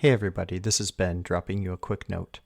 Hey everybody, this is Ben dropping you a quick note.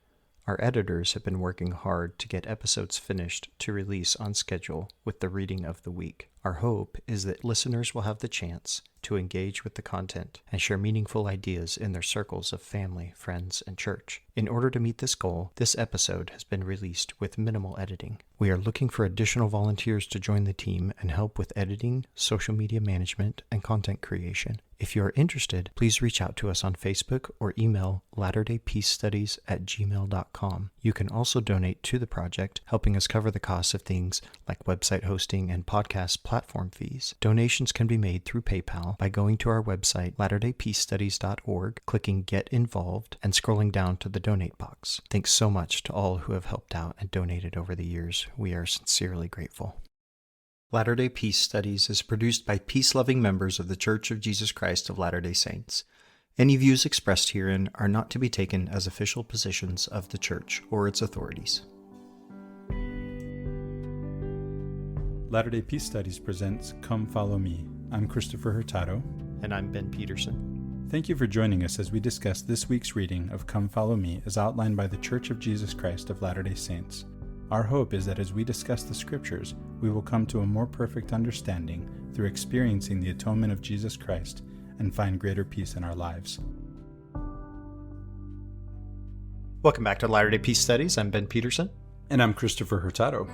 Our editors have been working hard to get episodes finished to release on schedule with the reading of the week. Our hope is that listeners will have the chance to engage with the content and share meaningful ideas in their circles of family, friends, and church. In order to meet this goal, this episode has been released with minimal editing. We are looking for additional volunteers to join the team and help with editing, social media management, and content creation. If you are interested, please reach out to us on Facebook or email latterdaypeacestudies@gmail.com. You can also donate to the project, helping us cover the costs of things like website hosting and podcast platform fees. Donations can be made through PayPal by going to our website, latterdaypeacestudies.org, clicking Get Involved, and scrolling down to the donate box. Thanks so much to all who have helped out and donated over the years. We are sincerely grateful. Latter-day Peace Studies is produced by peace-loving members of the Church of Jesus Christ of Latter-day Saints. Any views expressed herein are not to be taken as official positions of the Church or its authorities. Latter-day Peace Studies presents Come Follow Me. I'm Christopher Hurtado. And I'm Ben Peterson. Thank you for joining us as we discuss this week's reading of Come Follow Me as outlined by the Church of Jesus Christ of Latter-day Saints. Our hope is that as we discuss the Scriptures, we will come to a more perfect understanding through experiencing the atonement of Jesus Christ and find greater peace in our lives. Welcome back to Latter-day Peace Studies. I'm Ben Peterson. And I'm Christopher Hurtado.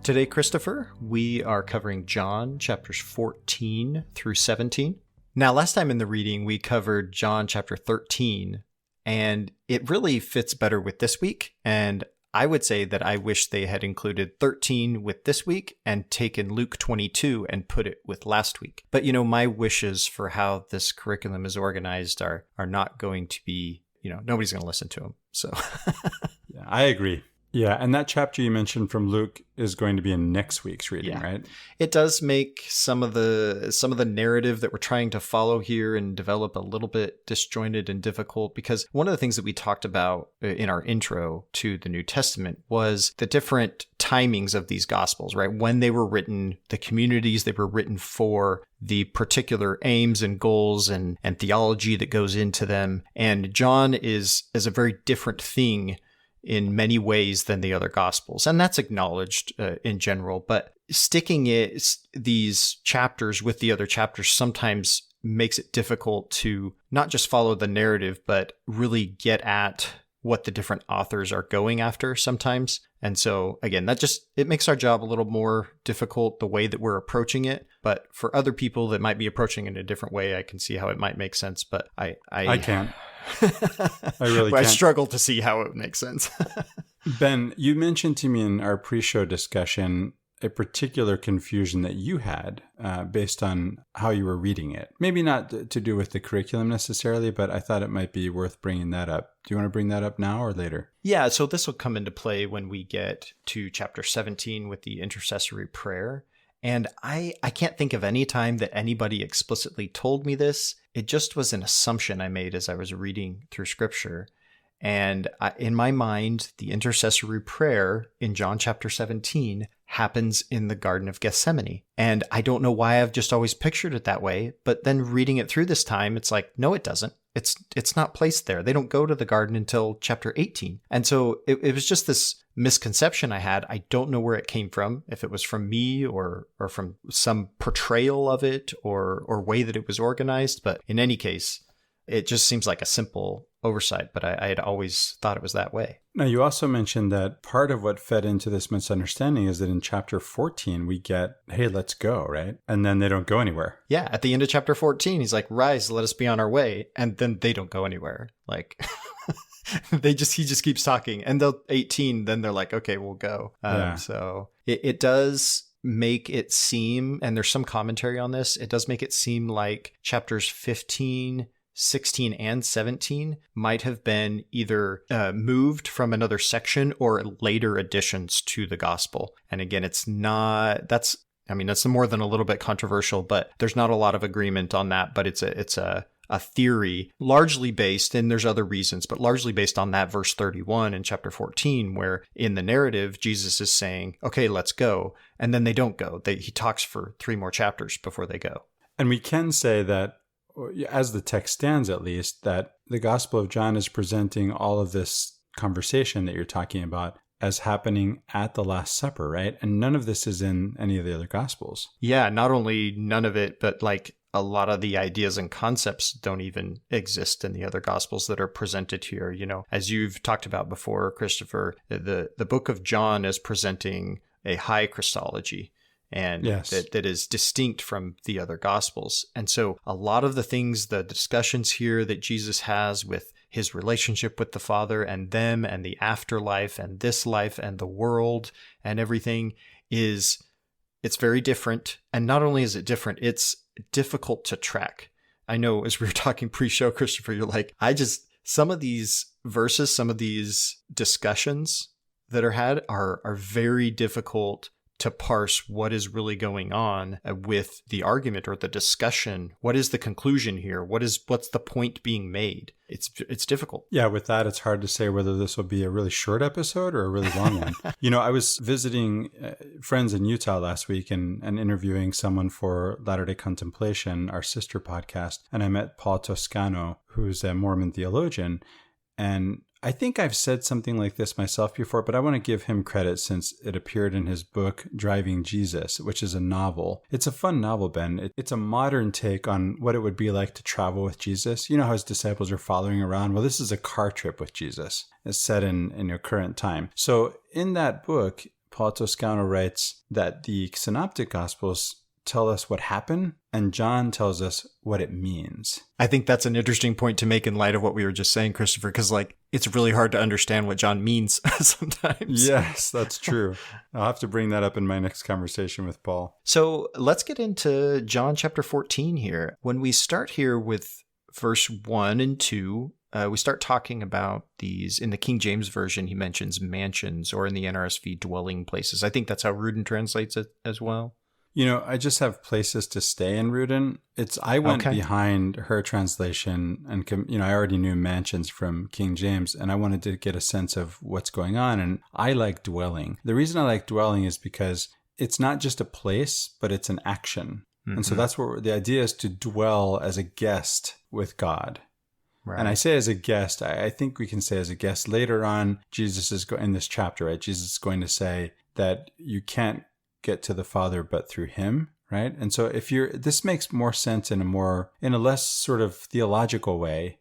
Today, Christopher, we are covering John chapters 14 through 17. Now, last time in the reading, we covered John chapter 13, and it really fits better with this week. And I would say that I wish they had included 13 with this week and taken Luke 22 and put it with last week. But, my wishes for how this curriculum is organized are not going to be, nobody's going to listen to them. So Yeah, I agree. Yeah, and that chapter you mentioned from Luke is going to be in next week's reading, right? It does make some of the narrative that we're trying to follow here and develop a little bit disjointed and difficult, because one of the things that we talked about in our intro to the New Testament was the different timings of these Gospels, right? When they were written, the communities they were written for, the particular aims and goals and theology that goes into them. And John is a very different thing in many ways than the other Gospels. And that's acknowledged in general, but sticking these chapters with the other chapters sometimes makes it difficult to not just follow the narrative, but really get at what the different authors are going after sometimes. And so again, it makes our job a little more difficult, the way that we're approaching it. But for other people that might be approaching it in a different way, I can see how it might make sense, but I can't. I really can't. I struggle to see how it makes sense. Ben, you mentioned to me in our pre-show discussion a particular confusion that you had based on how you were reading it. Maybe not to do with the curriculum necessarily, but I thought it might be worth bringing that up. Do you want to bring that up now or later? Yeah, so this will come into play when we get to chapter 17 with the intercessory prayer. And I can't think of any time that anybody explicitly told me this. It just was an assumption I made as I was reading through Scripture. And in my mind, the intercessory prayer in John chapter 17 happens in the Garden of Gethsemane. And I don't know why I've just always pictured it that way. But then reading it through this time, it's like, no, it doesn't. It's not placed there. They don't go to the garden until chapter 18. And so it was just this misconception I had. I don't know where it came from, if it was from me or from some portrayal of it or way that it was organized. But in any case, it just seems like a simple oversight, but I had always thought it was that way. Now, you also mentioned that part of what fed into this misunderstanding is that in chapter 14, we get, hey, let's go, right? And then they don't go anywhere. Yeah, at the end of chapter 14, he's like, rise, let us be on our way. And then they don't go anywhere. Like, he just keeps talking. And they'll 18, then they're like, okay, we'll go. So it does make it seem, and there's some commentary on this, it does make it seem like chapters 15, 16 and 17 might have been either moved from another section or later additions to the gospel. And again, that's more than a little bit controversial, but there's not a lot of agreement on that. But it's a theory largely based, and there's other reasons, but largely based on that verse 31 in chapter 14, where in the narrative, Jesus is saying, okay, let's go. And then they don't go. He talks for 3 more chapters before they go. And we can say that as the text stands at least, that the Gospel of John is presenting all of this conversation that you're talking about as happening at the Last Supper, right? And none of this is in any of the other Gospels. Yeah, not only none of it, but like a lot of the ideas and concepts don't even exist in the other Gospels that are presented here. You know, as you've talked about before, Christopher, the book of John is presenting a high Christology, and yes, that is distinct from the other Gospels. And so a lot of the things, the discussions here that Jesus has with his relationship with the Father and them and the afterlife and this life and the world and everything it's very different. And not only is it different, it's difficult to track. I know as we were talking pre-show, Christopher, you're like, some of these verses, some of these discussions that are had are very difficult to parse what is really going on with the argument or the discussion. What is the conclusion here? What's the point being made? It's difficult. Yeah, with that, it's hard to say whether this will be a really short episode or a really long one. You know, I was visiting friends in Utah last week and interviewing someone for Latter-day Contemplation, our sister podcast, and I met Paul Toscano, who's a Mormon theologian, and I think I've said something like this myself before, but I want to give him credit since it appeared in his book, Driving Jesus, which is a novel. It's a fun novel, Ben. It's a modern take on what it would be like to travel with Jesus. You know how his disciples are following around? Well, this is a car trip with Jesus. It's set in your current time. So in that book, Paul Toscano writes that the Synoptic Gospels tell us what happened, and John tells us what it means. I think that's an interesting point to make in light of what we were just saying, Christopher, because like it's really hard to understand what John means sometimes. Yes, that's true. I'll have to bring that up in my next conversation with Paul. So let's get into John chapter 14 here. When we start here with verse 1 and 2, we start talking about these. In the King James Version, he mentions mansions, or in the NRSV, dwelling places. I think that's how Rudin translates it as well. You know, I just have places to stay in Rudin. I went behind her translation and, you know, I already knew mansions from King James and I wanted to get a sense of what's going on. And I like dwelling. The reason I like dwelling is because it's not just a place, but it's an action. Mm-hmm. And so that's what the idea is, to dwell as a guest with God. Right. And I say as a guest, I think we can say as a guest. Later on, Jesus is in this chapter, right? Jesus is going to say that you can't get to the Father but through him, right? And so this makes more sense in a less sort of theological way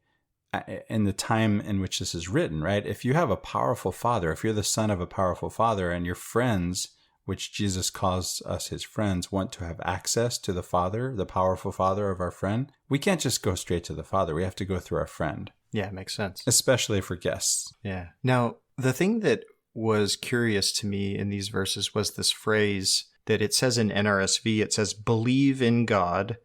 in the time in which this is written, right? If you have a powerful Father, if you're the son of a powerful Father and your friends, which Jesus calls us his friends, want to have access to the Father, the powerful Father of our friend, we can't just go straight to the Father. We have to go through our friend. Yeah, it makes sense. Especially for guests. Yeah. Now, the thing that was curious to me in these verses was this phrase that it says in NRSV. It says, believe in God,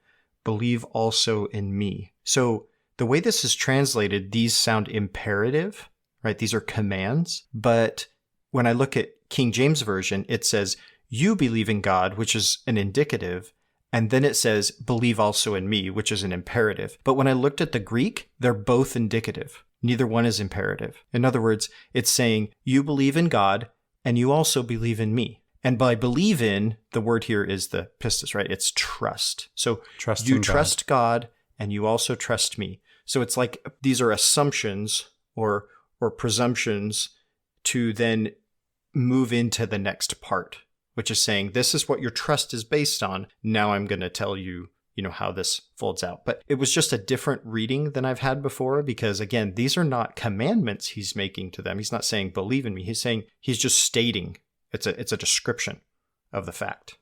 believe also in me. So the way this is translated, these sound imperative, right? These are commands. But when I look at King James Version, it says, you believe in God, which is an indicative. And then it says, believe also in me, which is an imperative. But when I looked at the Greek, they're both indicative. Neither one is imperative. In other words, it's saying, you believe in God, and you also believe in me. And by believe in, the word here is the pistis, right? It's trust. So you trust God, and you also trust me. So it's like these are assumptions or presumptions to then move into the next part, which is saying, this is what your trust is based on. Now I'm going to tell you, how this folds out. But it was just a different reading than I've had before, because again, these are not commandments he's making to them. He's not saying, believe in me. He's just stating it's a description of the fact.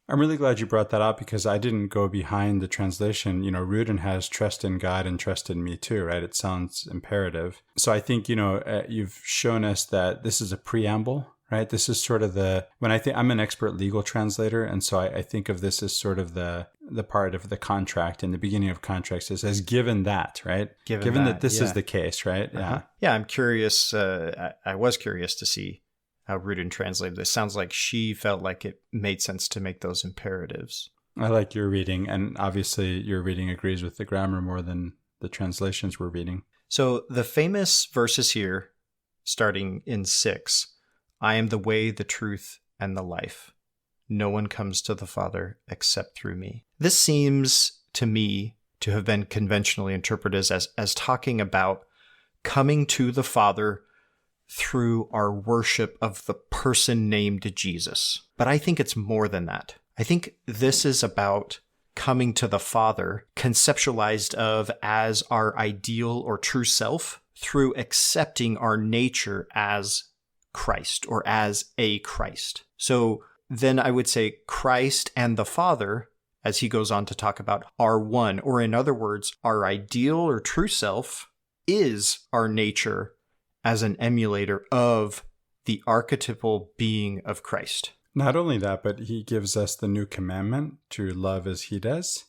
I'm really glad you brought that up, because I didn't go behind the translation. Rudin has trust in God and trust in me too, right? It sounds imperative. So I think, you've shown us that this is a preamble, right? This is sort of I'm an expert legal translator. And so I think of this as sort of the part of the contract in the beginning of contracts. It says, given that, right? Given that this is the case, right? Uh-huh. Yeah. Yeah. I'm curious. I was curious to see how Rudin translated this. Sounds like she felt like it made sense to make those imperatives. I like your reading. And obviously your reading agrees with the grammar more than the translations we're reading. So the famous verses here, starting in 6, I am the way, the truth, and the life. No one comes to the Father except through me. This seems to me to have been conventionally interpreted as talking about coming to the Father through our worship of the person named Jesus. But I think it's more than that. I think this is about coming to the Father conceptualized of as our ideal or true self through accepting our nature as Christ or as a Christ. So then I would say Christ and the Father, as he goes on to talk about, are one, or in other words, our ideal or true self is our nature as an emulator of the archetypal being of Christ. Not only that, but he gives us the new commandment to love as he does.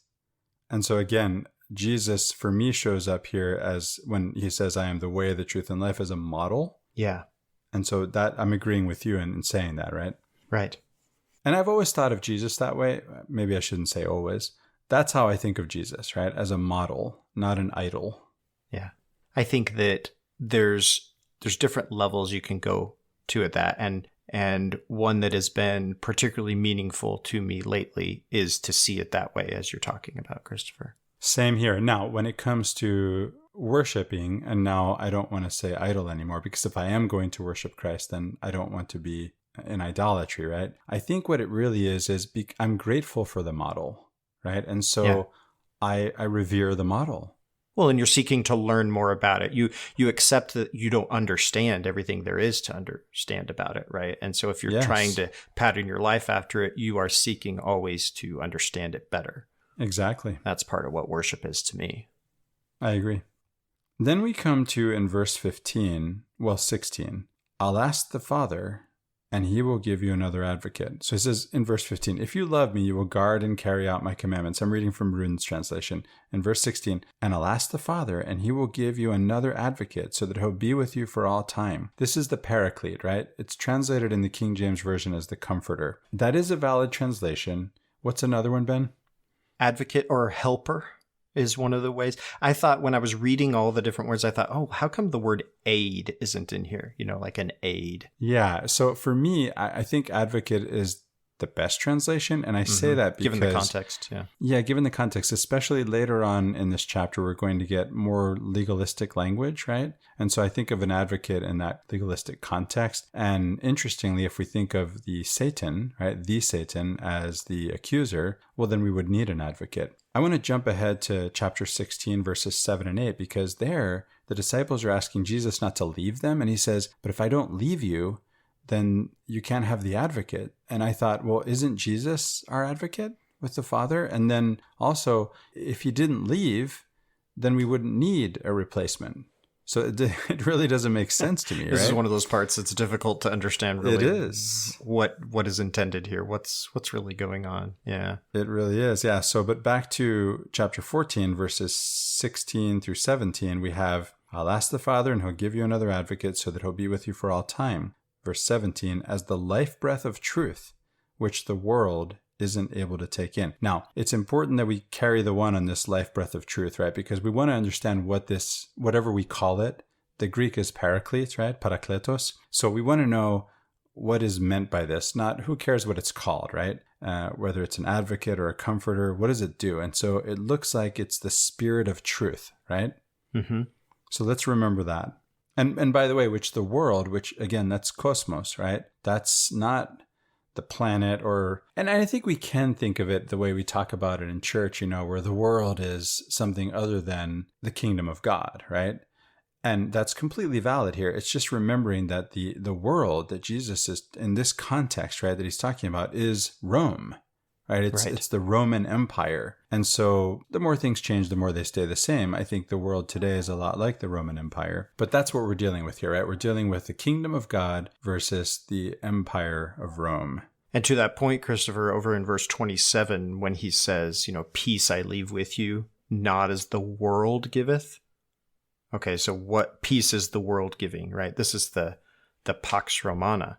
And so again, Jesus for me shows up here as when he says, I am the way, the truth, and life, as a model. Yeah. And so that I'm agreeing with you in saying that, right? Right. And I've always thought of Jesus that way. Maybe I shouldn't say always. That's how I think of Jesus, right? As a model, not an idol. Yeah. I think that there's different levels you can go to at that. And one that has been particularly meaningful to me lately is to see it that way, as you're talking about, Christopher. Same here. Now, when it comes to worshiping, and now I don't want to say idol anymore, because if I am going to worship Christ, then I don't want to be in idolatry, right? I think what it really is I'm grateful for the model, right? And so I revere the model. Well, and you're seeking to learn more about it. You accept that you don't understand everything there is to understand about it, right? And so if you're trying to pattern your life after it, you are seeking always to understand it better. Exactly. That's part of what worship is to me. I agree. Then we come to, in verse 16, I'll ask the Father, and he will give you another advocate. So he says in verse 15, if you love me, you will guard and carry out my commandments. I'm reading from Ruden's translation. In verse 16, and I'll ask the Father, and he will give you another advocate so that he'll be with you for all time. This is the Paraclete, right? It's translated in the King James Version as the Comforter. That is a valid translation. What's another one, Ben? Advocate or helper is one of the ways. I thought when I was reading all the different words, I thought, oh, how come the word aid isn't in here? Like an aid. Yeah. So for me, I think advocate is the best translation. And I say that because... Given the context, yeah. Yeah, given the context, especially later on in this chapter, we're going to get more legalistic language, right? And so I think of an advocate in that legalistic context. And interestingly, if we think of the Satan, right, the Satan as the accuser, well, then we would need an advocate. I want to jump ahead to chapter 16, verses 7 and 8, because there the disciples are asking Jesus not to leave them. And he says, but if I don't leave you, then you can't have the advocate. And I thought, well, isn't Jesus our advocate with the Father? And then also, if he didn't leave, then we wouldn't need a replacement. So it really doesn't make sense to me, This right? is one of those parts that's difficult to understand, really. It is. What is intended here? What's really going on? Yeah. It really is, yeah. So, but back to chapter 14, verses 16 through 17, we have, I'll ask the Father, and he'll give you another advocate so that he'll be with you for all time. Verse 17, as the life breath of truth, which the world isn't able to take in. Now, it's important that we carry the one on this life breath of truth, right? Because we want to understand what this, whatever we call it, the Greek is paracletes, right? Parakletos. So we want to know what is meant by this, not who cares what it's called, right? Whether it's an advocate or a comforter, what does it do? And so it looks like it's the spirit of truth, right? Mm-hmm. So let's remember that. And by the way, which the world, which again, that's cosmos, right? That's not the planet and I think we can think of it the way we talk about it in church, where the world is something other than the kingdom of God, right? And that's completely valid here. It's just remembering that the world that Jesus is in this context, right, that he's talking about is Rome, right? It's the Roman Empire. And so the more things change, the more they stay the same. I think the world today is a lot like the Roman Empire, but that's what we're dealing with here, right? We're dealing with the kingdom of God versus the empire of Rome. And to that point, Christopher, over in verse 27, when he says, peace I leave with you, not as the world giveth. Okay, so what peace is the world giving, right? This is the Pax Romana.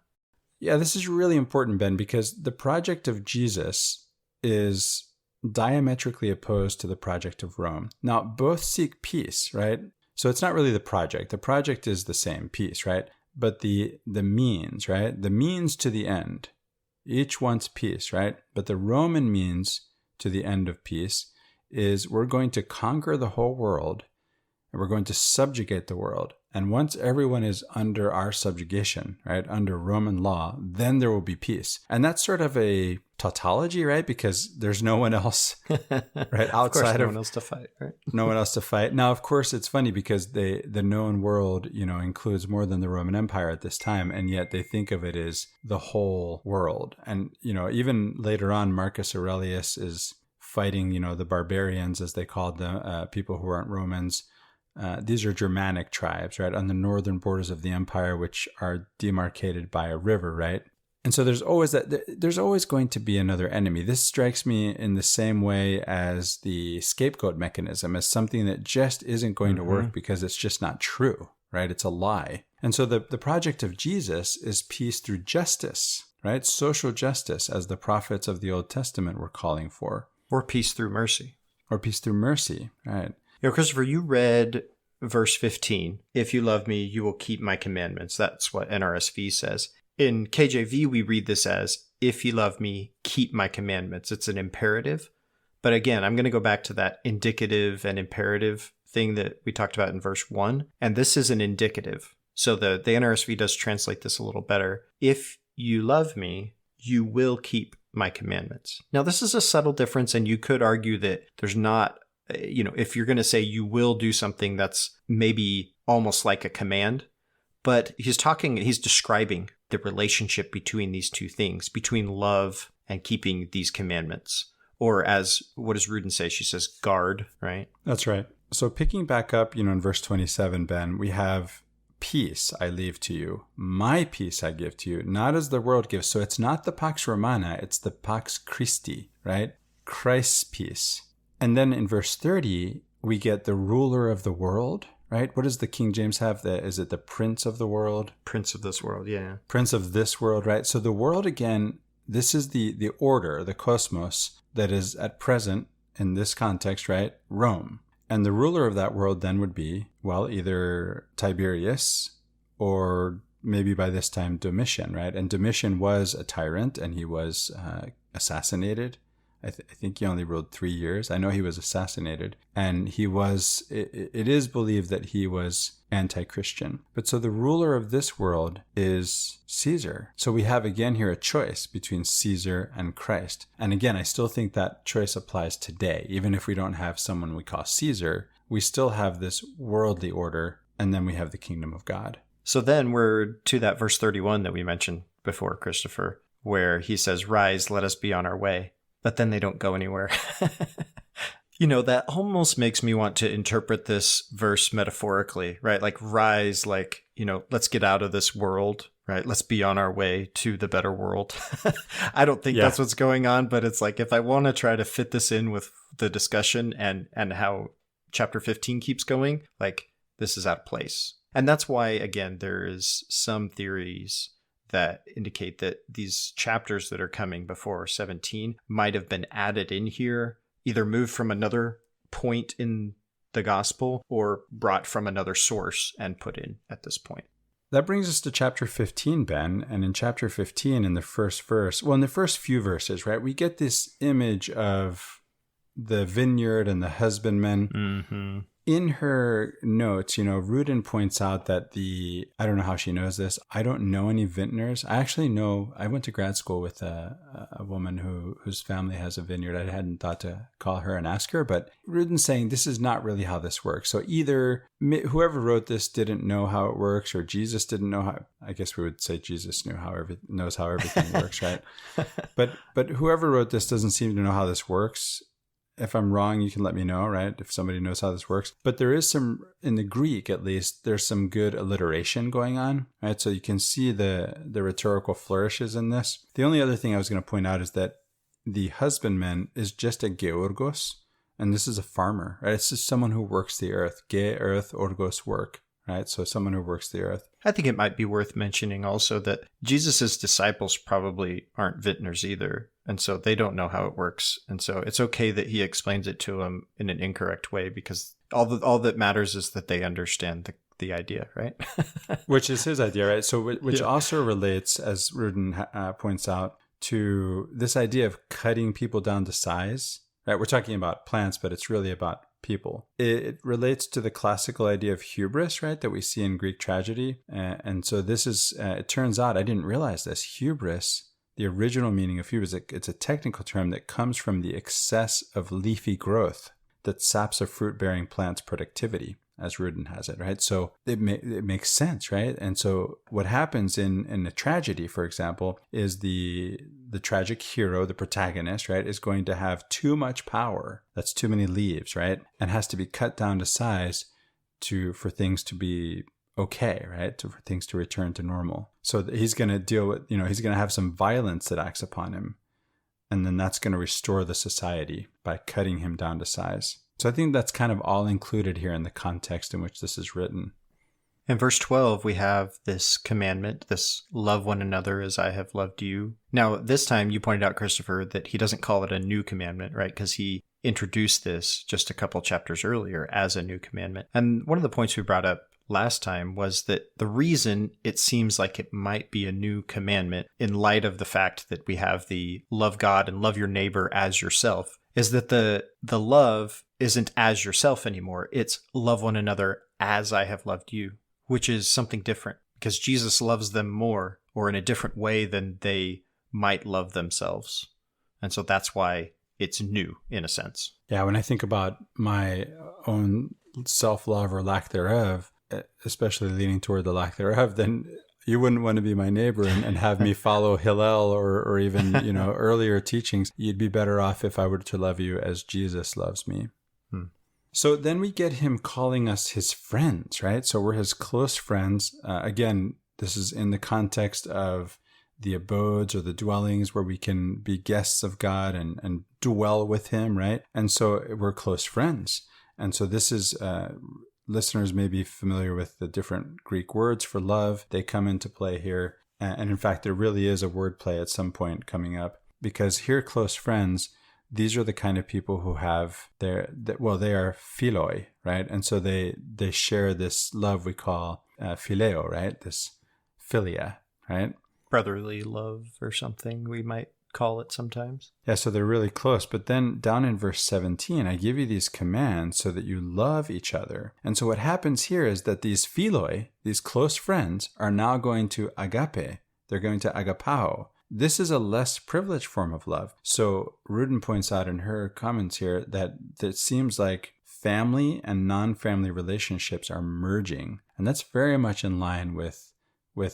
Yeah, this is really important, Ben, because the project of Jesus is diametrically opposed to the project of Rome. Now, both seek peace, right? So it's not really the project. The project is the same, peace, right? But the means, right? The means to the end. Each wants peace, right? But the Roman means to the end of peace is we're going to conquer the whole world and we're going to subjugate the world. And once everyone is under our subjugation, right, under Roman law, then there will be peace. And that's sort of a tautology, right? Because there's no one else, right, outside no one else to fight, right? No one else to fight. Now, of course, it's funny because the known world, includes more than the Roman Empire at this time, and yet they think of it as the whole world. And, even later on, Marcus Aurelius is fighting, the barbarians, as they called them, people who aren't Romans. These are Germanic tribes, right, on the northern borders of the empire, which are demarcated by a river, right? And so there's always going to be another enemy. This strikes me in the same way as the scapegoat mechanism, as something that just isn't going to work because it's just not true, right? It's a lie. And so the project of Jesus is peace through justice, right? Social justice, as the prophets of the Old Testament were calling for. Or peace through mercy. Or peace through mercy, right? Christopher, you read verse 15. If you love me, you will keep my commandments. That's what NRSV says. In KJV, we read this as, if you love me, keep my commandments. It's an imperative. But again, I'm going to go back to that indicative and imperative thing that we talked about in verse 1. And this is an indicative. So the NRSV does translate this a little better. If you love me, you will keep my commandments. Now, this is a subtle difference, and you could argue that there's not, if you're going to say you will do something, that's maybe almost like a command. But he's describing the relationship between these two things, between love and keeping these commandments. Or as, what does Rudin say? She says, guard, right? That's right. So picking back up, in verse 27, Ben, we have peace I leave to you. My peace I give to you, not as the world gives. So it's not the Pax Romana, it's the Pax Christi, right? Christ's peace. And then in verse 30, we get the ruler of the world, right? What does the King James have? Is it the prince of the world? Prince of this world, yeah. Prince of this world, right? So the world, again, this is the order, the cosmos, that is at present, in this context, right? Rome. And the ruler of that world then would be, well, either Tiberius or maybe by this time Domitian, right? And Domitian was a tyrant and he was assassinated. I think he only ruled 3 years. I know he was assassinated. And it is believed that he was anti-Christian. But so the ruler of this world is Caesar. So we have again here a choice between Caesar and Christ. And again, I still think that choice applies today. Even if we don't have someone we call Caesar, we still have this worldly order, and then we have the kingdom of God. So then we're to that verse 31 that we mentioned before, Christopher, where he says, rise, let us be on our way. But then they don't go anywhere. That almost makes me want to interpret this verse metaphorically, right? Like rise, like, let's get out of this world, right? Let's be on our way to the better world. I don't think that's what's going on, but it's like, if I want to try to fit this in with the discussion and how chapter 15 keeps going, like this is out of place. And that's why, again, there is some theories that indicate that these chapters that are coming before 17 might have been added in here, either moved from another point in the gospel or brought from another source and put in at this point. That brings us to chapter 15, Ben. And in chapter 15, in the first verse, in the first few verses, right, we get this image of the vineyard and the husbandmen. Mm-hmm. In her notes, Rudin points out that I don't know how she knows this. I don't know any vintners. I actually know, I went to grad school with a woman whose family has a vineyard. I hadn't thought to call her and ask her, but Rudin's saying this is not really how this works. So either whoever wrote this didn't know how it works, or Jesus didn't know how. I guess we would say Jesus knows how everything works, right? But whoever wrote this doesn't seem to know how this works. If I'm wrong, you can let me know, right? If somebody knows how this works. But there is some, in the Greek at least, there's some good alliteration going on, right? So you can see the rhetorical flourishes in this. The only other thing I was going to point out is that the husbandman is just a georgos, and this is a farmer, right? It's just someone who works the earth. Ge, earth, orgos, work, right? So someone who works the earth. I think it might be worth mentioning also that Jesus's disciples probably aren't vintners either. And so they don't know how it works. And so it's okay that he explains it to them in an incorrect way, because all that matters is that they understand the idea, right? Which is his idea, right? So which also relates, as Rudin points out, to this idea of cutting people down to size, right? We're talking about plants, but it's really about people. It relates to the classical idea of hubris, right, that we see in Greek tragedy. And so this is, it turns out, I didn't realize this, hubris, the original meaning of hubris, it's a technical term that comes from the excess of leafy growth that saps a fruit-bearing plant's productivity, as Rudin has it, right? So it makes sense, right? And so what happens in a tragedy, for example, is the tragic hero, the protagonist, right, is going to have too much power. That's too many leaves, right? And has to be cut down to size for things to be okay, right? For things to return to normal. So he's going to deal with, he's going to have some violence that acts upon him. And then that's going to restore the society by cutting him down to size. So I think that's kind of all included here in the context in which this is written. In verse 12, we have this commandment, this love one another as I have loved you. Now, this time you pointed out, Christopher, that he doesn't call it a new commandment, right? Because he introduced this just a couple chapters earlier as a new commandment. And one of the points we brought up last time was that the reason it seems like it might be a new commandment in light of the fact that we have the love God and love your neighbor as yourself is that the love isn't as yourself anymore. It's love one another as I have loved you, which is something different because Jesus loves them more or in a different way than they might love themselves. And so that's why it's new in a sense. Yeah, when I think about my own self-love or lack thereof, especially leaning toward the lack thereof, then you wouldn't want to be my neighbor and have me follow Hillel or even, earlier teachings. You'd be better off if I were to love you as Jesus loves me. So then we get him calling us his friends, right? So we're his close friends. Again, this is in the context of the abodes or the dwellings where we can be guests of God and dwell with him, right? And so we're close friends. And so this is... listeners may be familiar with the different Greek words for love. They come into play here. And in fact, there really is a word play at some point coming up because here, close friends, these are the kind of people who have they are philoi, right? And so they share this love we call phileo, right? This philia, right? Brotherly love or something we might call it sometimes. Yeah, so they're really close. But then down in verse 17, I give you these commands so that you love each other. And so what happens here is that these philoi, these close friends, are now going to agape. They're going to agapao. This is a less privileged form of love. So Rudin points out in her comments here that it seems like family and non-family relationships are merging. And that's very much in line with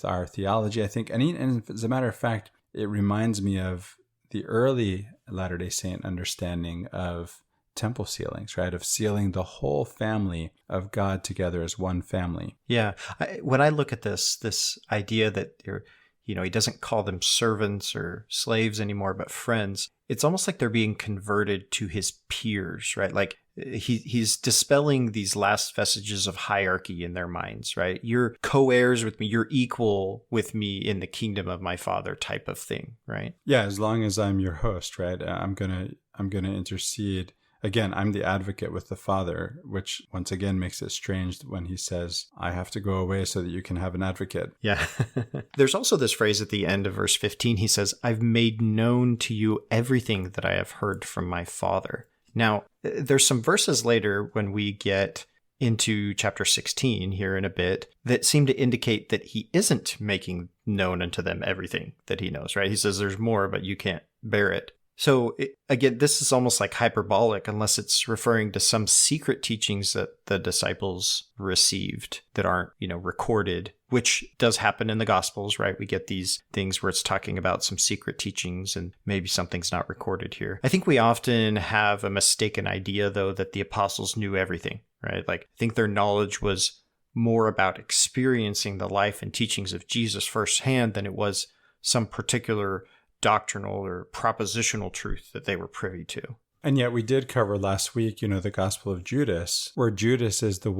our theology, I think. And as a matter of fact, it reminds me of the early Latter-day Saint understanding of temple sealings, right? Of sealing the whole family of God together as one family. Yeah. When I look at this idea that he doesn't call them servants or slaves anymore, but friends, it's almost like they're being converted to his peers, right? Like he's dispelling these last vestiges of hierarchy in their minds, right? You're co-heirs with me, you're equal with me in the kingdom of my Father type of thing, right? Yeah, as long as I'm your host, right? I'm gonna intercede. Again, I'm the advocate with the Father, which once again makes it strange when he says, I have to go away so that you can have an advocate. Yeah. There's also this phrase at the end of verse 15. He says, I've made known to you everything that I have heard from my Father. Now, there's some verses later when we get into chapter 16 here in a bit that seem to indicate that he isn't making known unto them everything that he knows, right? He says there's more, but you can't bear it. So again, this is almost like hyperbolic unless it's referring to some secret teachings that the disciples received that aren't, recorded, which does happen in the Gospels, right? We get these things where it's talking about some secret teachings and maybe something's not recorded here. I think we often have a mistaken idea, though, that the apostles knew everything, right? Like I think their knowledge was more about experiencing the life and teachings of Jesus firsthand than it was some particular doctrinal or propositional truth that they were privy to. And yet we did cover last week, the Gospel of Judas, where Judas is the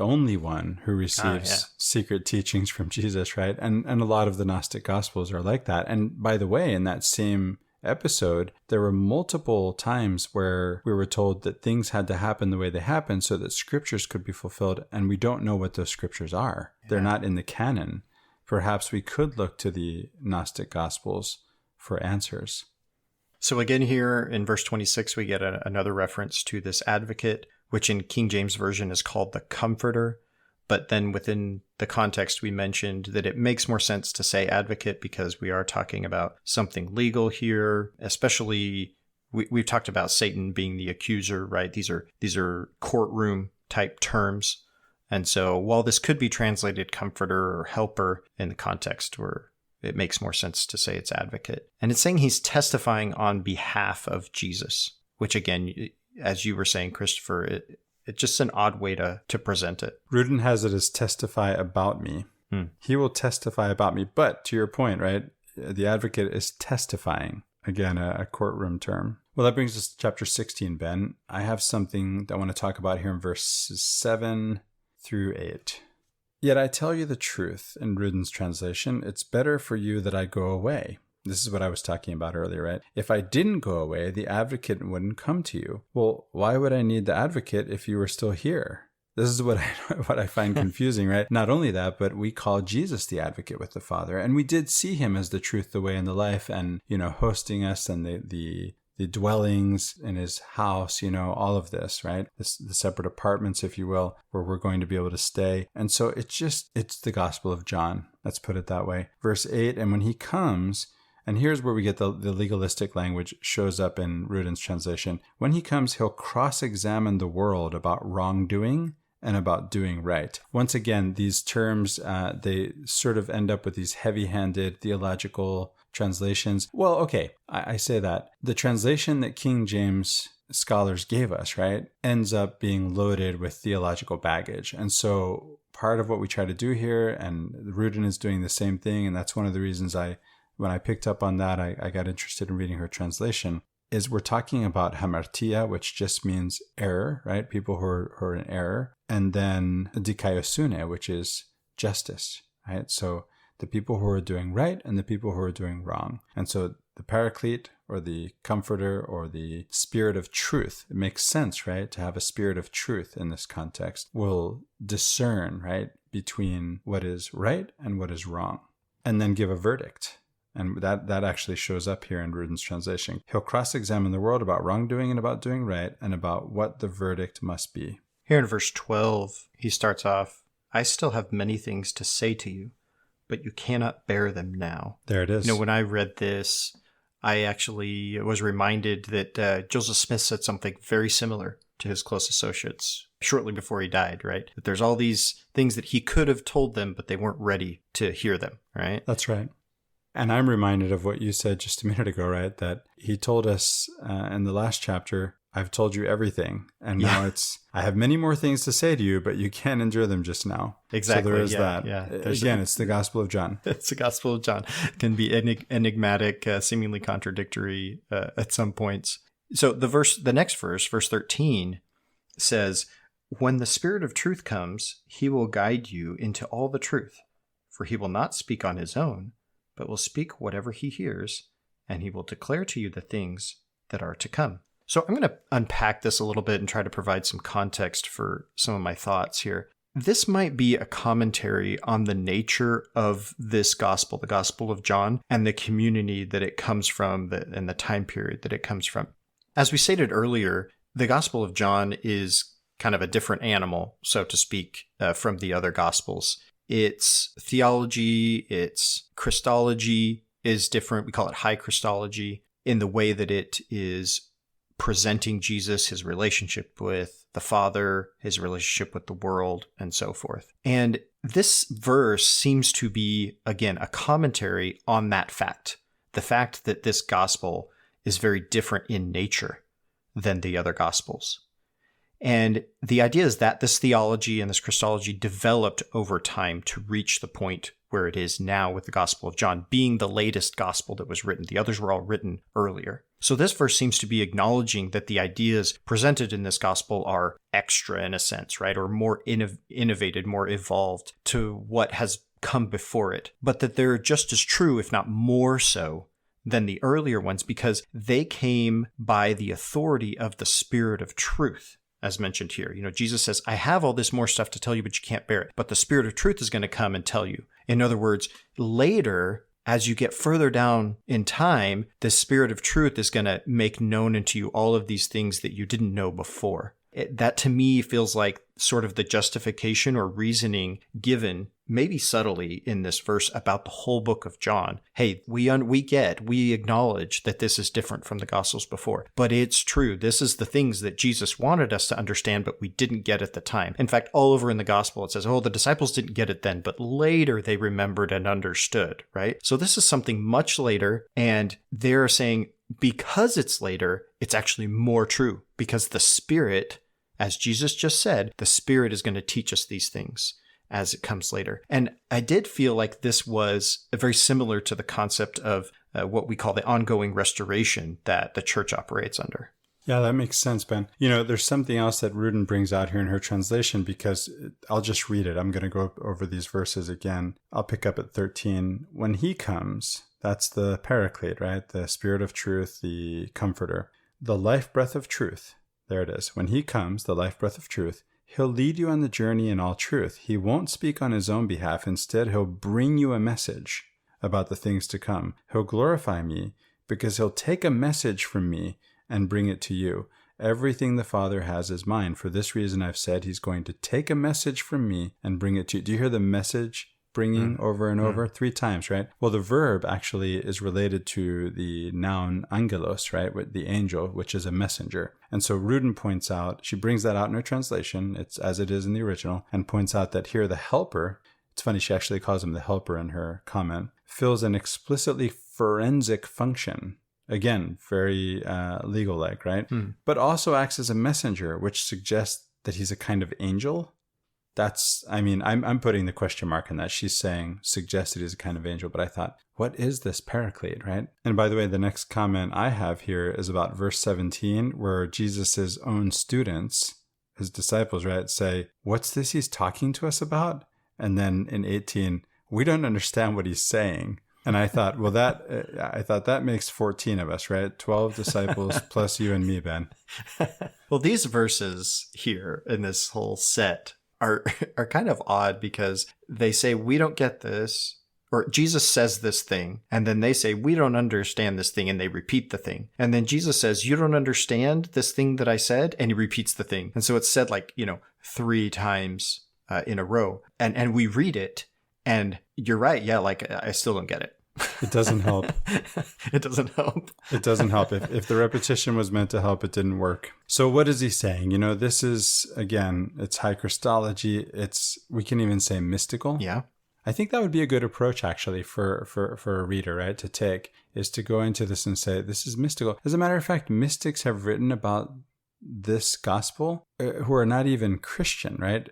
only one who receives secret teachings from Jesus, right? And a lot of the Gnostic Gospels are like that. And by the way, in that same episode, there were multiple times where we were told that things had to happen the way they happened so that scriptures could be fulfilled. And we don't know what those scriptures are. Yeah. They're not in the canon. Perhaps we could look to the Gnostic Gospels for answers. So again, here in verse 26, we get another reference to this advocate, which in King James Version is called the Comforter. But then within the context, we mentioned that it makes more sense to say advocate because we are talking about something legal here, especially we've talked about Satan being the accuser, right? These are courtroom type terms. And so while this could be translated comforter or helper in the context where it makes more sense to say it's advocate. And it's saying he's testifying on behalf of Jesus, which again, as you were saying, Christopher, it's just an odd way to present it. Rudin has it as testify about me. He will testify about me. But to your point, right, the advocate is testifying. Again, a courtroom term. Well, that brings us to chapter 16, Ben. I have something that I want to talk about here in verses 7 through 8. Yet I tell you the truth, in Rudin's translation, it's better for you that I go away. This is what I was talking about earlier, right? If I didn't go away, the advocate wouldn't come to you. Well, why would I need the advocate if you were still here? This is what I find confusing, right? Not only that, but we call Jesus the advocate with the Father. And we did see him as the truth, the way, and the life, and, hosting us and the dwellings in his house, all of this, right? The separate apartments, if you will, where we're going to be able to stay. And so it's the Gospel of John. Let's put it that way. Verse 8, and when he comes, and here's where we get the legalistic language shows up in Rudin's translation. When he comes, he'll cross-examine the world about wrongdoing and about doing right. Once again, these terms, they sort of end up with these heavy-handed theological translations. Well, okay, I say that. The translation that King James scholars gave us, right, ends up being loaded with theological baggage. And so part of what we try to do here, and Rudin is doing the same thing, and that's one of the reasons when I picked up on that, I got interested in reading her translation, is we're talking about hamartia, which just means error, right? People who are in error. And then dikaiosune, which is justice, right? So the people who are doing right and the people who are doing wrong. And so the paraclete or the comforter or the spirit of truth, it makes sense, right? To have a spirit of truth in this context will discern, right? Between what is right and what is wrong, and then give a verdict. And that actually shows up here in Rudin's translation. He'll cross-examine the world about wrongdoing and about doing right and about what the verdict must be. Here in verse 12, he starts off, I still have many things to say to you, but you cannot bear them now. There it is. When I read this, I actually was reminded that Joseph Smith said something very similar to his close associates shortly before he died, right? That there's all these things that he could have told them, but they weren't ready to hear them, right? That's right. And I'm reminded of what you said just a minute ago, right? That he told us in the last chapter, I've told you everything. And now it's, I have many more things to say to you, but you can't endure them just now. Exactly. So there is that. Yeah. Again, it's the Gospel of John. It's the Gospel of John. It can be enigmatic, seemingly contradictory at some points. So the next verse, verse 13, says, when the Spirit of truth comes, he will guide you into all the truth, for he will not speak on his own, but will speak whatever he hears, and he will declare to you the things that are to come. So I'm going to unpack this a little bit and try to provide some context for some of my thoughts here. This might be a commentary on the nature of this gospel, the Gospel of John, and the community that it comes from and the time period that it comes from. As we stated earlier, the Gospel of John is kind of a different animal, so to speak, from the other Gospels. Its theology, its Christology is different. We call it high Christology in the way that it is presenting Jesus, his relationship with the Father, his relationship with the world, and so forth. And this verse seems to be, again, a commentary on that fact. The fact that this gospel is very different in nature than the other gospels. And the idea is that this theology and this Christology developed over time to reach the point where it is now with the Gospel of John being the latest gospel that was written. The others were all written earlier. So this verse seems to be acknowledging that the ideas presented in this gospel are extra in a sense, right? Or more innovated, more evolved to what has come before it. But that they're just as true, if not more so, than the earlier ones because they came by the authority of the Spirit of truth. As mentioned here, Jesus says, I have all this more stuff to tell you, but you can't bear it. But the Spirit of truth is going to come and tell you. In other words, later, as you get further down in time, the Spirit of truth is going to make known unto you all of these things that you didn't know before. That to me feels like sort of the justification or reasoning given, maybe subtly, in this verse about the whole book of John. Hey, we acknowledge that this is different from the Gospels before, but it's true. This is the things that Jesus wanted us to understand, but we didn't get at the time. In fact, all over in the Gospel, it says, oh, the disciples didn't get it then, but later they remembered and understood, right? So this is something much later, and they're saying, because it's later, it's actually more true, because the Spirit, as Jesus just said, the Spirit is going to teach us these things as it comes later. And I did feel like this was very similar to the concept of what we call the ongoing restoration that the church operates under. Yeah, that makes sense, Ben. There's something else that Rudin brings out here in her translation, because I'll just read it. I'm going to go over these verses again. I'll pick up at 13. When he comes, that's the Paraclete, right? The Spirit of truth, the Comforter, the life breath of truth. There it is. When he comes, the life breath of truth, he'll lead you on the journey in all truth. He won't speak on his own behalf. Instead, he'll bring you a message about the things to come. He'll glorify me because he'll take a message from me and bring it to you. Everything the Father has is mine. For this reason, I've said he's going to take a message from me and bring it to you. Do you hear the message bringing over and over? 3 times, right? Well, the verb actually is related to the noun angelos, right? With the angel, which is a messenger. And so Rudin points out, she brings that out in her translation, it's as it is in the original, and points out that here the helper, it's funny, she actually calls him the helper in her comment, fills an explicitly forensic function. Again, very legal-like, right? But also acts as a messenger, which suggests that he's a kind of angel. I'm putting the question mark on that. She's saying, suggested he's a kind of angel, but I thought, what is this Paraclete, right? And by the way, the next comment I have here is about verse 17, where Jesus' own students, his disciples, right, say, what's this he's talking to us about? And then in 18, we don't understand what he's saying. And I thought, well, that makes 14 of us, right? 12 disciples plus you and me, Ben. Well, these verses here in this whole set are kind of odd, because they say, we don't get this, or Jesus says this thing, and then they say, we don't understand this thing, and they repeat the thing. And then Jesus says, you don't understand this thing that I said, and he repeats the thing. And so it's said 3 times in a row. And we read it, and you're right. Yeah, I still don't get it. It doesn't help. It doesn't help. It doesn't help. If the repetition was meant to help, it didn't work. So what is he saying? This is, again, it's high Christology. We can even say mystical. Yeah. I think that would be a good approach, actually, for a reader, right, to take, is to go into this and say, this is mystical. As a matter of fact, mystics have written about this gospel who are not even Christian, right?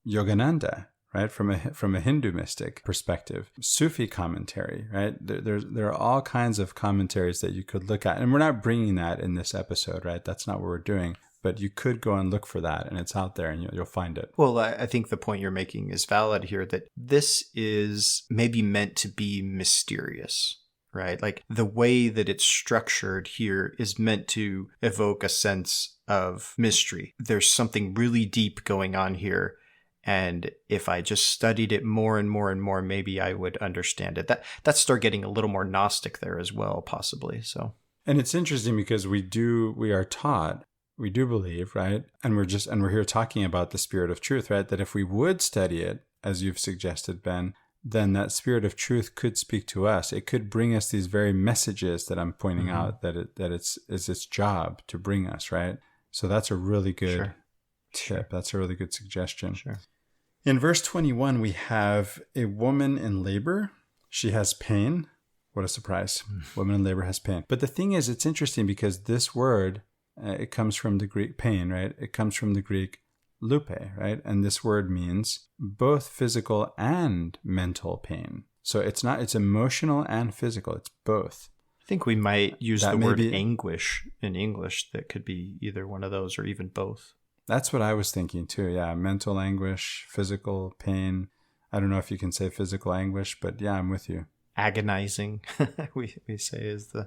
Yogananda, right? From a Hindu mystic perspective. Sufi commentary, right? There are all kinds of commentaries that you could look at. And we're not bringing that in this episode, right? That's not what we're doing. But you could go and look for that, and it's out there, and you'll find it. Well, I think the point you're making is valid here, that this is maybe meant to be mysterious, right? Like the way that it's structured here is meant to evoke a sense of mystery. There's something really deep going on here. And if I just studied it more and more and more, maybe I would understand it. That start getting a little more Gnostic there as well, possibly. So, and it's interesting because we are taught, we do believe, right? And we're here talking about the Spirit of truth, right? That if we would study it, as you've suggested, Ben, then that Spirit of truth could speak to us. It could bring us these very messages that I'm pointing out that it's its job to bring us, right? So that's a really good tip. That's a really good suggestion. Sure. In verse 21, we have a woman in labor. She has pain. What a surprise. Woman in labor has pain. But the thing is, it's interesting because this word, it comes from the Greek pain, right? It comes from the Greek lupe, right? And this word means both physical and mental pain. So it's emotional and physical. It's both. I think we might use the word anguish in English. That could be either one of those or even both. That's what I was thinking too. Yeah. Mental anguish, physical pain. I don't know if you can say physical anguish, but yeah, I'm with you. Agonizing, we say is the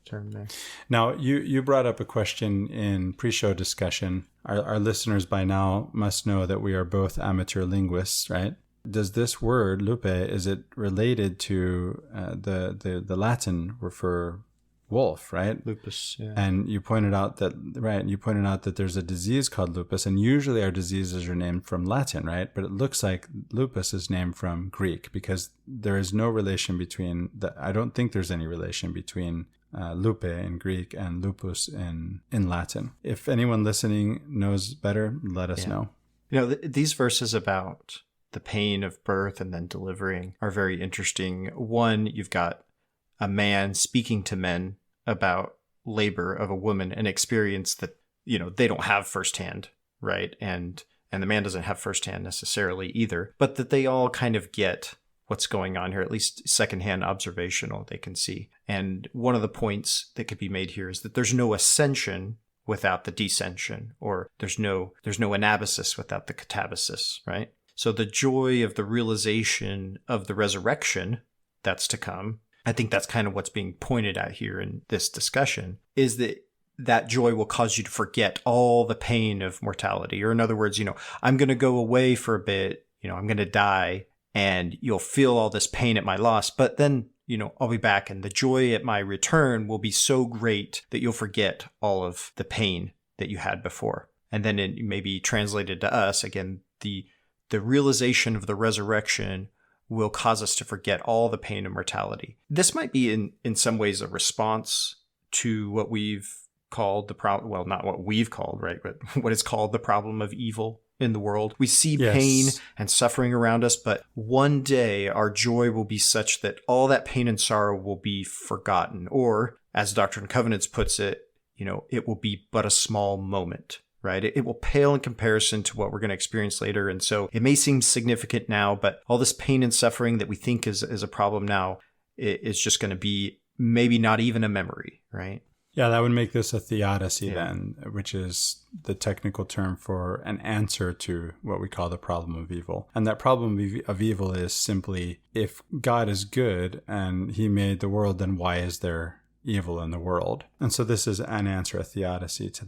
term there. Now, you brought up a question in pre-show discussion. Our listeners by now must know that we are both amateur linguists, right? Does this word, lupe, is it related to the Latin for wolf, right? Lupus, yeah. And you pointed out that there's a disease called lupus, and usually our diseases are named from Latin, right? But it looks like lupus is named from Greek, because there is no relation between I don't think there's any relation between lupe in Greek and lupus in Latin. If anyone listening knows better, let us know. These verses about the pain of birth and then delivering are very interesting. One, you've got a man speaking to men about labor of a woman, an experience that, they don't have firsthand, right? And the man doesn't have firsthand necessarily either, but that they all kind of get what's going on here, at least secondhand observational, they can see. And one of the points that could be made here is that there's no ascension without the descension, or there's no anabasis without the catabasis, right? So the joy of the realization of the resurrection that's to come, I think that's kind of what's being pointed at here in this discussion, is that joy will cause you to forget all the pain of mortality. Or in other words, I'm going to go away for a bit, I'm going to die, and you'll feel all this pain at my loss, but then, I'll be back, and the joy at my return will be so great that you'll forget all of the pain that you had before. And then it may be translated to us, again, the realization of the resurrection will cause us to forget all the pain of mortality. This might be in some ways a response to what we've called the problem, well, not what we've called, right, but what is called the problem of evil in the world. We see pain and suffering around us, but one day our joy will be such that all that pain and sorrow will be forgotten. Or, as Doctrine and Covenants puts it, it will be but a small moment. Right? It will pale in comparison to what we're going to experience later. And so it may seem significant now, but all this pain and suffering that we think is a problem now is just going to be maybe not even a memory, right? Yeah, that would make this a theodicy then, which is the technical term for an answer to what we call the problem of evil. And that problem of evil is simply, if God is good and he made the world, then why is there evil in the world? And so this is an answer, a theodicy to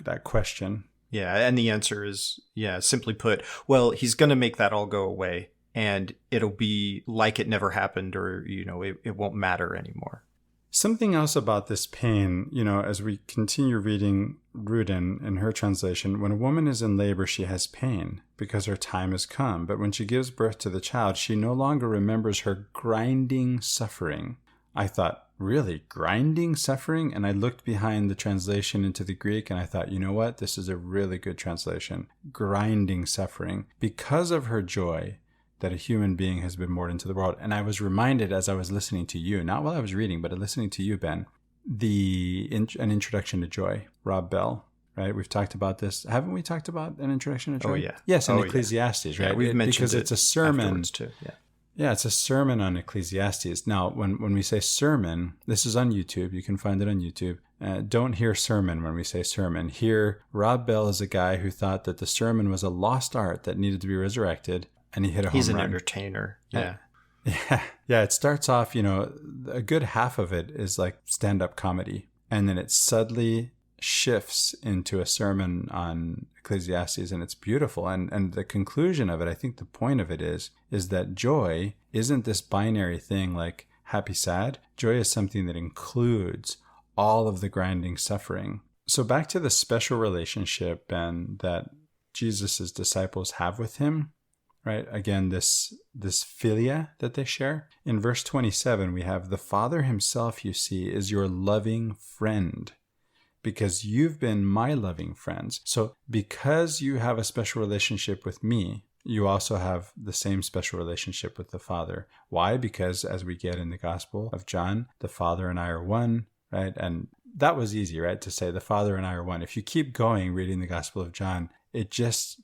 that question. Yeah, and the answer is, simply put, well, he's going to make that all go away, and it'll be like it never happened, or, it won't matter anymore. Something else about this pain, as we continue reading Rudin in her translation, when a woman is in labor, she has pain because her time has come. But when she gives birth to the child, she no longer remembers her grinding suffering. I thought, really, grinding suffering? And I looked behind the translation into the Greek and I thought, you know what? This is a really good translation. Grinding suffering. Because of her joy that a human being has been born into the world. And I was reminded as I was listening to you, not while I was reading, but listening to you, Ben, an introduction to joy, Rob Bell. Right? We've talked about this. Haven't we talked about an introduction to joy? Oh, yeah. Yes, in Ecclesiastes, right? Yeah, we've mentioned because it's a sermon too. Yeah. Yeah, it's a sermon on Ecclesiastes. Now, when we say sermon, this is on YouTube. You can find it on YouTube. Don't hear sermon when we say sermon. Here, Rob Bell is a guy who thought that the sermon was a lost art that needed to be resurrected, and he hit a home run. He's an entertainer. Yeah. Yeah, it starts off, a good half of it is like stand-up comedy, and then it suddenly shifts into a sermon on Ecclesiastes, and it's beautiful. And the conclusion of it, I think the point of it is that joy isn't this binary thing like happy, sad. Joy is something that includes all of the grinding suffering. So back to the special relationship, Ben, that Jesus' disciples have with him, right? Again, this philia that they share. In verse 27, we have the Father himself, you see, is your loving friend, because you've been my loving friends. So because you have a special relationship with me, you also have the same special relationship with the Father. Why? Because as we get in the Gospel of John, the Father and I are one, right? And that was easy, right? To say the Father and I are one. If you keep going reading the Gospel of John, it's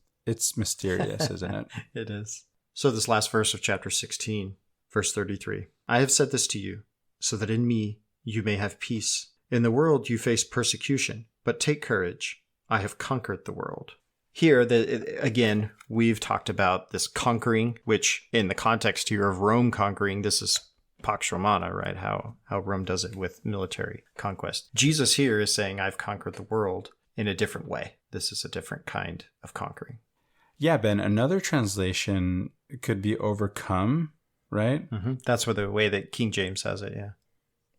mysterious, isn't it? It is. So this last verse of chapter 16, verse 33, I have said this to you, so that in me you may have peace. In the world you face persecution, but take courage. I have conquered the world. Here, again, we've talked about this conquering, which in the context here of Rome conquering, this is Pax Romana, right? How Rome does it with military conquest. Jesus here is saying, I've conquered the world in a different way. This is a different kind of conquering. Yeah, Ben, another translation could be overcome, right? That's the way that King James has it, yeah.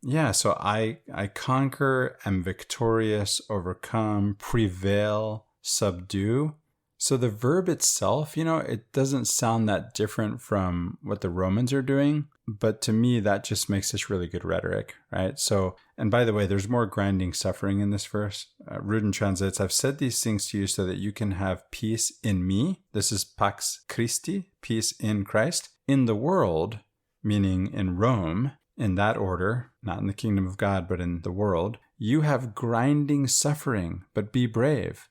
Yeah, so I conquer, am victorious, overcome, prevail, subdue. So the verb itself, it doesn't sound that different from what the Romans are doing, but to me, that just makes this really good rhetoric, right? So, and by the way, there's more grinding suffering in this verse. Rudin translates, I've said these things to you so that you can have peace in me. This is Pax Christi, peace in Christ. In the world, meaning in Rome, in that order, not in the kingdom of God, but in the world, you have grinding suffering, but be brave.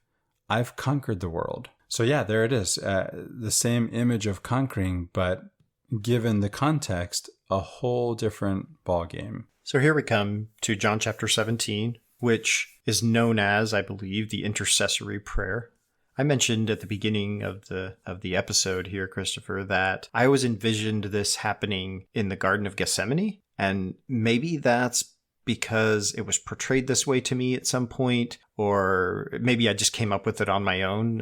I've conquered the world. So yeah, there it is. The same image of conquering, but given the context, a whole different ballgame. So here we come to John chapter 17, which is known as, I believe, the intercessory prayer. I mentioned at the beginning of the episode here, Christopher, that I always envisioned this happening in the Garden of Gethsemane, and maybe that's because it was portrayed this way to me at some point, or maybe I just came up with it on my own.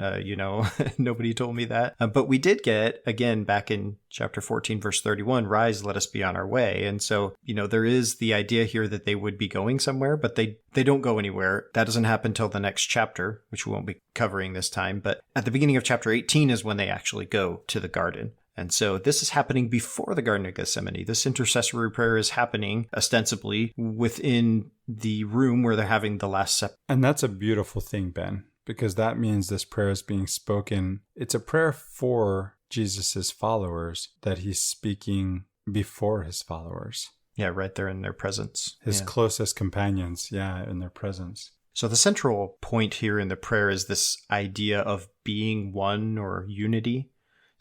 Nobody told me that. But we did get, again, back in chapter 14, verse 31, rise, let us be on our way. And so, there is the idea here that they would be going somewhere, but they don't go anywhere. That doesn't happen till the next chapter, which we won't be covering this time. But at the beginning of chapter 18 is when they actually go to the garden. And so this is happening before the Garden of Gethsemane. This intercessory prayer is happening ostensibly within the room where they're having the Last Supper. And that's a beautiful thing, Ben, because that means this prayer is being spoken. It's a prayer for Jesus's followers that he's speaking before his followers. Yeah, right there in their presence. His closest companions, in their presence. So the central point here in the prayer is this idea of being one or unity.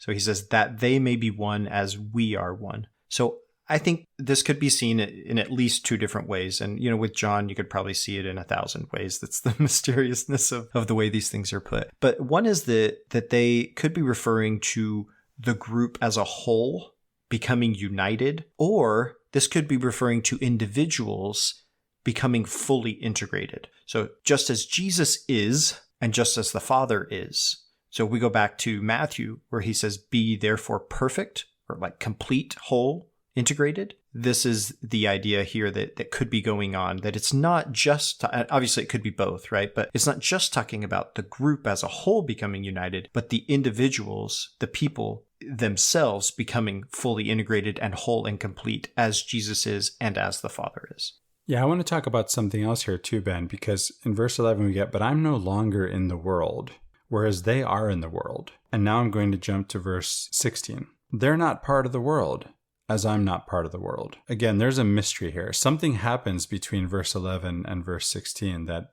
So he says that they may be one as we are one. So I think this could be seen in at least two different ways. And, with John, you could probably see it in 1,000 ways. That's the mysteriousness of the way these things are put. But one is that they could be referring to the group as a whole becoming united, or this could be referring to individuals becoming fully integrated. So just as Jesus is, and just as the Father is. So we go back to Matthew, where he says, be therefore perfect, or like complete, whole, integrated. This is the idea here that could be going on, that it's not just, obviously it could be both, right? But it's not just talking about the group as a whole becoming united, but the individuals, the people themselves becoming fully integrated and whole and complete as Jesus is and as the Father is. Yeah, I want to talk about something else here too, Ben, because in verse 11 we get, but I'm no longer in the world, whereas they are in the world. And now I'm going to jump to verse 16. They're not part of the world, as I'm not part of the world. Again, there's a mystery here. Something happens between verse 11 and verse 16 that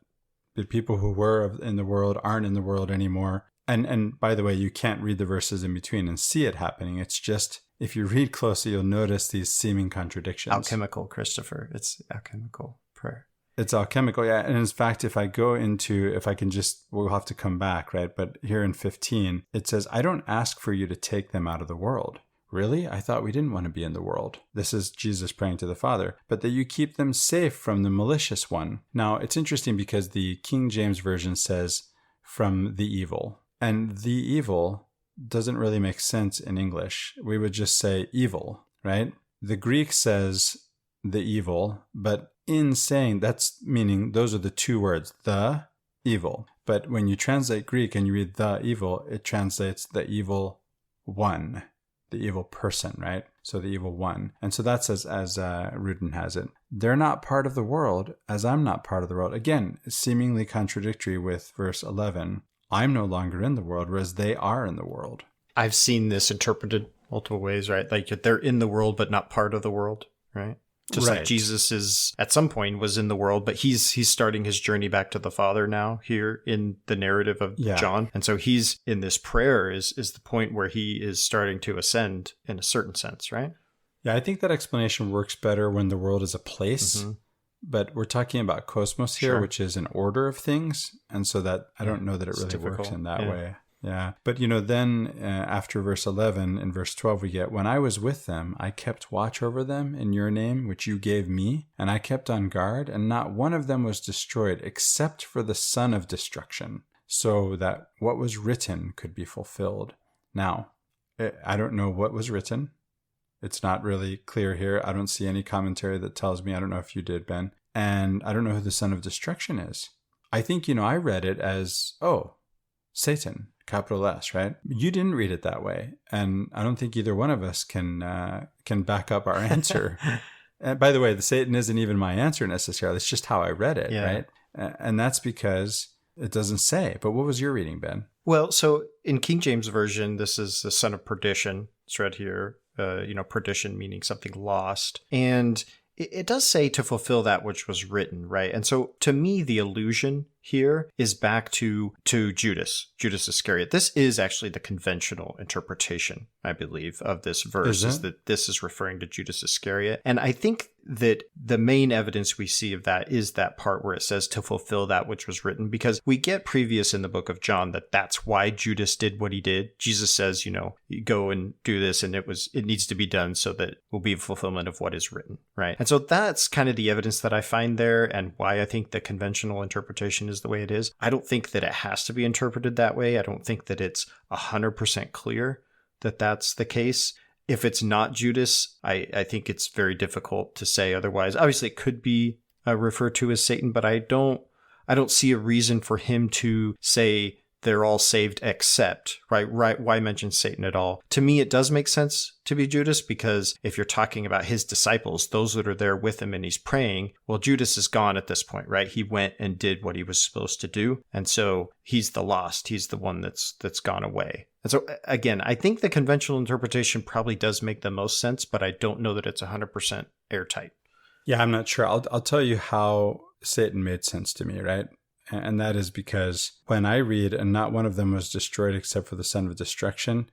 the people who were in the world aren't in the world anymore. And by the way, you can't read the verses in between and see it happening. It's just, if you read closely, you'll notice these seeming contradictions. Alchemical, Christopher. It's alchemical prayer. It's alchemical, yeah. And in fact, we'll have to come back, right? But here in 15, it says, I don't ask for you to take them out of the world. Really? I thought we didn't want to be in the world. This is Jesus praying to the Father. But that you keep them safe from the malicious one. Now, it's interesting because the King James Version says, from the evil. And the evil doesn't really make sense in English. We would just say evil, right? The Greek says the evil, but in saying that's meaning those are the two words, the evil. But when you translate Greek and you read the evil, it translates the evil one, the evil person, right? So the evil one. And so that's as Rudin has it. They're not part of the world as I'm not part of the world. Again, seemingly contradictory with verse 11. I'm no longer in the world, whereas they are in the world. I've seen this interpreted multiple ways, right? Like they're in the world, but not part of the world, right? Just right. Like Jesus is at some point was in the world, but he's starting his journey back to the Father now here in the narrative of John. And so he's in this prayer is the point where he is starting to ascend in a certain sense, right? Yeah, I think that explanation works better when the world is a place. Mm-hmm. But we're talking about cosmos here, which is an order of things. And so that I don't know that it really works in that way. Yeah. But, then after verse 11, in verse 12, we get, when I was with them, I kept watch over them in your name, which you gave me, and I kept on guard, and not one of them was destroyed except for the son of destruction. so that what was written could be fulfilled. Now, I don't know what was written. It's not really clear here. I don't see any commentary that tells me. I don't know if you did, Ben. And I don't know who the son of destruction is. I think, I read it as, Satan, capital S, right? You didn't read it that way. And I don't think either one of us can back up our answer. And by the way, the Satan isn't even my answer necessarily. It's just how I read it, right? And that's because it doesn't say. But what was your reading, Ben? Well, so in King James Version, this is the son of perdition. It's read here, perdition meaning something lost. And it does say to fulfill that which was written, right? And so to me, the allusion here is back to Judas Iscariot. This is actually the conventional interpretation, I believe, of this verse, is that this is referring to Judas Iscariot. And I think that the main evidence we see of that is that part where it says to fulfill that which was written, because we get previous in the book of John that that's why Judas did what he did. Jesus says, you go and do this, and it needs to be done so that it will be a fulfillment of what is written, right? And so that's kind of the evidence that I find there, and why I think the conventional interpretation is the way it is. I don't think that it has to be interpreted that way. I don't think that it's 100% clear that that's the case. If it's not Judas, I think it's very difficult to say otherwise. Obviously, it could be referred to as Satan, but I don't see a reason for him to say they're all saved except, right? Why mention Satan at all? To me, it does make sense to be Judas, because if you're talking about his disciples, those that are there with him and he's praying, well, Judas is gone at this point, right? He went and did what he was supposed to do. And so he's the lost. He's the one that's gone away. And so again, I think the conventional interpretation probably does make the most sense, but I don't know that it's 100% airtight. Yeah, I'm not sure. I'll tell you how Satan made sense to me, right? And that is because when I read, and not one of them was destroyed except for the son of destruction.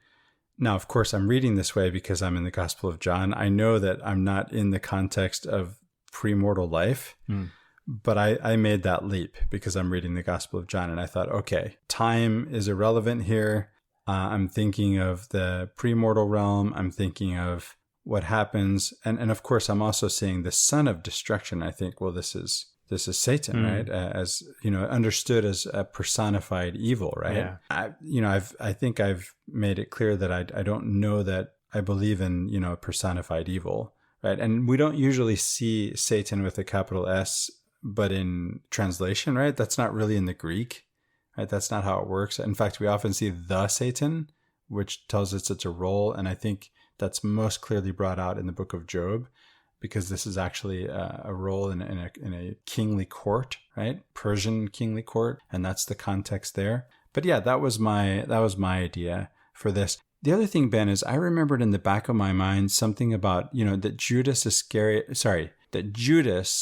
Now, of course, I'm reading this way because I'm in the Gospel of John. I know that I'm not in the context of premortal life, but I made that leap because I'm reading the Gospel of John. And I thought, okay, time is irrelevant here. I'm thinking of the premortal realm. I'm thinking of what happens. And of course, I'm also seeing the son of destruction. I think, well, this is Satan, right? As understood as a personified evil, right? Yeah. I think I've made it clear that I don't know that I believe in personified evil, right? And we don't usually see Satan with a capital S, but in translation, right? That's not really in the Greek, right? That's not how it works. In fact, we often see the Satan, which tells us it's a role, and I think that's most clearly brought out in the book of Job, because this is actually a role in a kingly court, right? Persian kingly court, and that's the context there. But yeah, that was my idea for this. The other thing, Ben, is I remembered in the back of my mind something about that Judas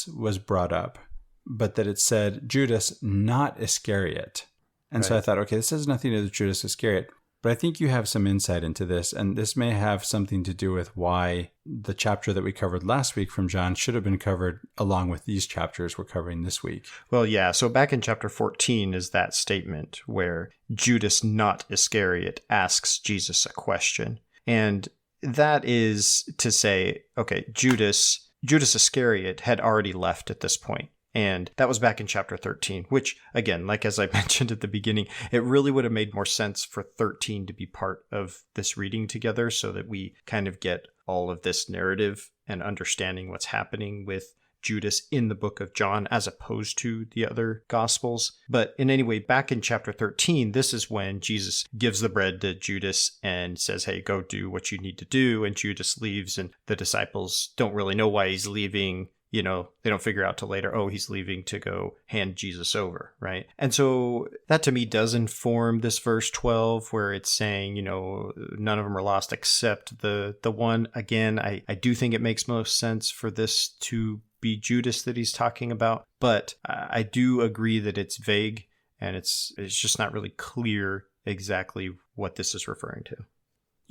was brought up, but that it said Judas, not Iscariot, and so I thought, okay, this has nothing to do with Judas Iscariot. But I think you have some insight into this, and this may have something to do with why the chapter that we covered last week from John should have been covered along with these chapters we're covering this week. Well, yeah. So back in chapter 14 is that statement where Judas, not Iscariot, asks Jesus a question. And that is to say, okay, Judas Iscariot had already left at this point. And that was back in chapter 13, which, again, like as I mentioned at the beginning, it really would have made more sense for 13 to be part of this reading together so that we kind of get all of this narrative and understanding what's happening with Judas in the book of John as opposed to the other gospels. But in any way, back in chapter 13, this is when Jesus gives the bread to Judas and says, hey, go do what you need to do. And Judas leaves, and the disciples don't really know why he's leaving. They don't figure out till later, oh, he's leaving to go hand Jesus over, right? And so that to me does inform this verse 12 where it's saying, none of them are lost except the one. Again, I do think it makes most sense for this to be Judas that he's talking about, but I do agree that it's vague and it's just not really clear exactly what this is referring to.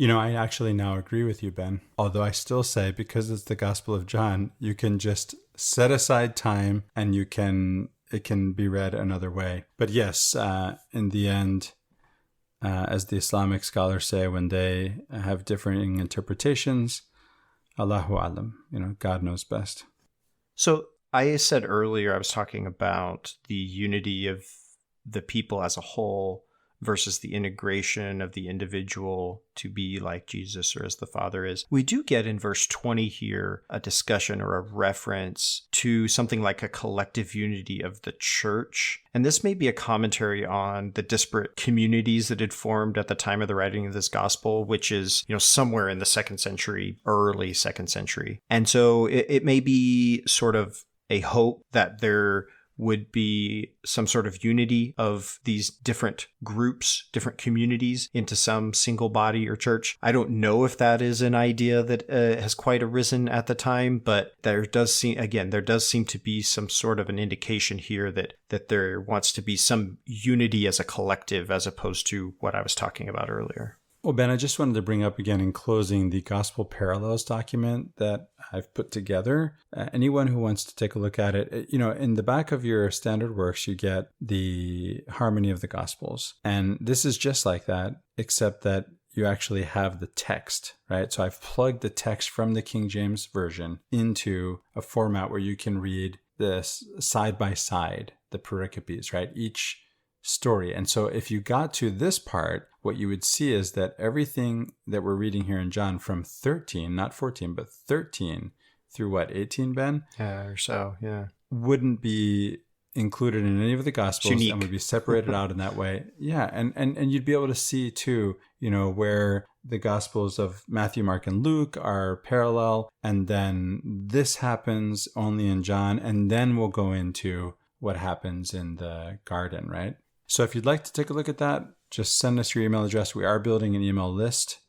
I actually now agree with you, Ben. Although I still say, because it's the Gospel of John, you can just set aside time and it can be read another way. But yes, in the end, as the Islamic scholars say, when they have differing interpretations, Allahu Alam, God knows best. So I said earlier, I was talking about the unity of the people as a whole versus the integration of the individual to be like Jesus or as the Father is. We do get in verse 20 here a discussion or a reference to something like a collective unity of the church. And this may be a commentary on the disparate communities that had formed at the time of the writing of this gospel, which is, somewhere in the 2nd century, early 2nd century. And so it may be sort of a hope that there would be some sort of unity of these different groups, different communities into some single body or church. I don't know if that is an idea that has quite arisen at the time, but there does seem to be some sort of an indication here that there wants to be some unity as a collective as opposed to what I was talking about earlier. Well, Ben, I just wanted to bring up again in closing the Gospel Parallels document that I've put together. Anyone who wants to take a look at it, in the back of your standard works, you get the harmony of the Gospels. And this is just like that, except that you actually have the text, right? So I've plugged the text from the King James Version into a format where you can read this side by side, the pericopes, right? Each story. And so if you got to this part, what you would see is that everything that we're reading here in John from 13, not 14, but 13 through 18, Ben? Yeah, or so, yeah. Wouldn't be included in any of the Gospels and would be separated out in that way. Yeah, and you'd be able to see too, where the Gospels of Matthew, Mark, and Luke are parallel, and then this happens only in John, and then we'll go into what happens in the garden, right? So if you'd like to take a look at that, just send us your email address. We are building an email list.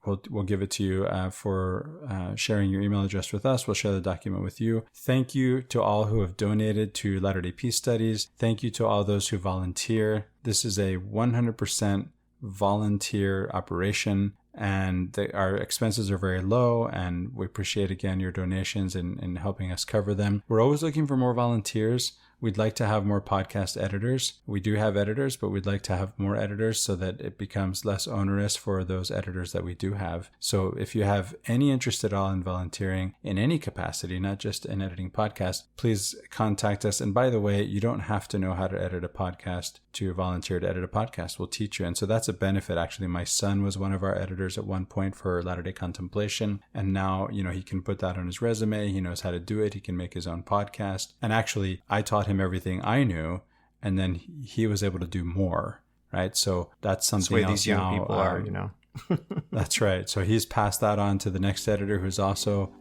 We'll give it to you for sharing your email address with us. We'll share the document with you. Thank you to all who have donated to Latter-day Peace Studies. Thank you to all those who volunteer. This is a 100% volunteer operation, and our expenses are very low, and we appreciate, again, your donations and helping us cover them. We're always looking for more volunteers. We'd like to have more podcast editors. We do have editors, but we'd like to have more editors so that it becomes less onerous for those editors that we do have. So if you have any interest at all in volunteering in any capacity, not just in editing podcasts, please contact us. And by the way, you don't have to know how to edit a podcast to volunteer to edit a podcast. We'll teach you. And so that's a benefit. Actually, my son was one of our editors at one point for Latter-day Contemplation. And now, he can put that on his resume. He knows how to do it. He can make his own podcast. And actually, I taught him everything I knew, and then he was able to do more, right? So that's something else. That's the way these young people are, That's right. So he's passed that on to the next editor, who's also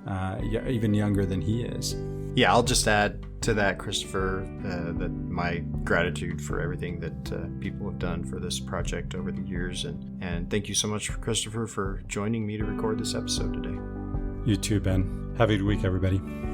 even younger than he is. Yeah, I'll just add to that, Christopher, that my gratitude for everything that people have done for this project over the years. And thank you so much, Christopher, for joining me to record this episode today. You too, Ben. Have a good week, everybody.